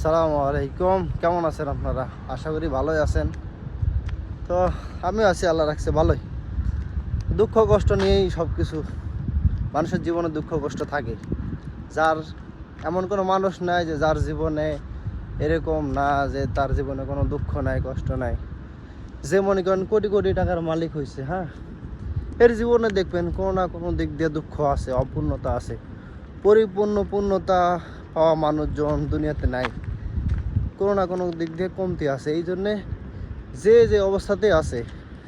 আসসালামু আলাইকুম। কেমন আছেন আপনারা? আশা করি ভালোই আছেন। তো আমিও আছি, আল্লাহ রাখছে ভালোই। দুঃখ কষ্ট নিয়েই সব কিছু, মানুষের জীবনে দুঃখ কষ্ট থাকে। যার এমন কোনো মানুষ নাই যে যার জীবনে এরকম না যে তার জীবনে কোনো দুঃখ নাই, কষ্ট নাই। যে মনে করেন কোটি কোটি টাকার মালিক হয়েছে, হ্যাঁ, এর জীবনে দেখবেন কোনো না কোনো দিক দিয়ে দুঃখ আছে, অপূর্ণতা আছে। পূর্ণতা পাওয়া মানুষজন দুনিয়াতে নাই, কোনো না কোনো দিক দিয়ে কমতি আছে। এই জন্যে যে যে অবস্থাতে আছে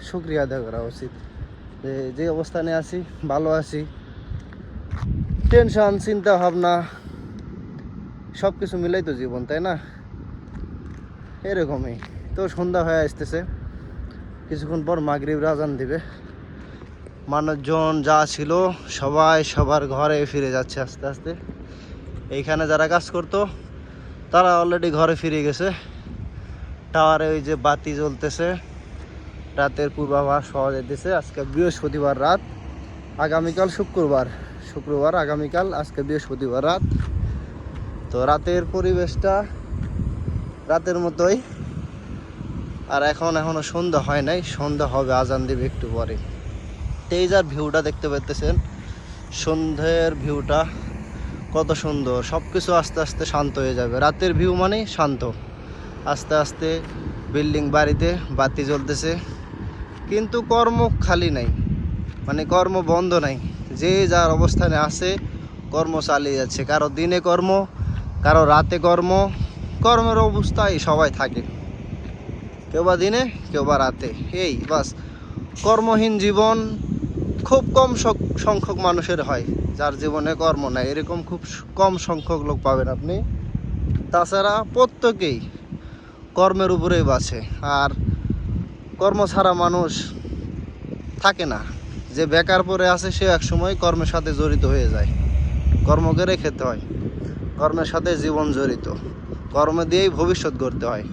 শুকরিয়া আদায় করা উচিত। যে অবস্থানে আছি, ভালো আছি, টেনশন চিন্তা ভাবনা সব কিছু মিলাই তো জীবন, তাই না? এরকমই তো। সন্ধ্যা হয়ে আসতেছে, কিছুক্ষণ পর মাগরিবের আজান দিবে। মানুষজন যা ছিল সবাই সবার ঘরে ফিরে যাচ্ছে আস্তে আস্তে। এইখানে যারা কাজ করতো তারা অলরেডি ঘরে ফিরে গেছে। টাওয়ারে ওই যে বাতি জ্বলতেছে, রাতের পূর্বাভাস পাওয়া যেতেছে। আজকে বৃহস্পতিবার রাত, আগামীকাল শুক্রবার আগামীকাল, আজকে বৃহস্পতিবার রাত। তো রাতের পরিবেশটা রাতের মতোই। আর এখনো সন্ধ্যা হয় নাই, সন্ধ্যা হবে, আজান দিবে একটু পরে। এই যার ভিউটা দেখতে পাইতেছেন, সন্ধ্যের ভিউটা কত সুন্দর। সব কিছু আস্তে আস্তে শান্ত হয়ে যাবে। রাতের ভিউ মানে শান্ত। আস্তে আস্তে বিল্ডিং বাড়িতে বাতি জ্বলতেছে, কিন্তু কর্ম খালি নাই, মানে কর্ম বন্ধ নাই। যে যার অবস্থানে আছে কর্ম চালিয়ে যাচ্ছে। কারো দিনে কর্ম, কারো রাতে কর্ম। কর্মের অবস্থায় সবাই থাকে, কেউ বা দিনে কেউ বা রাতে। এই বাস, কর্মহীন জীবন খুব কম সংখ্যক মানুষের হয়। যার জীবনে কর্ম নাই এরকম খুব কম সংখ্যক লোক পাবেন আপনি। তাছাড়া প্রত্যেকেই কর্মের উপরেই বাঁচে। আর কর্ম ছাড়া মানুষ থাকে না। যে বেকার পড়ে আছে সে এক সময় কর্মের সাথে জড়িত হয়ে যায়। কর্ম করে খেতে হয়, কর্মের সাথে জীবন জড়িত, কর্ম দিয়েই ভবিষ্যৎ গড়তে হয়।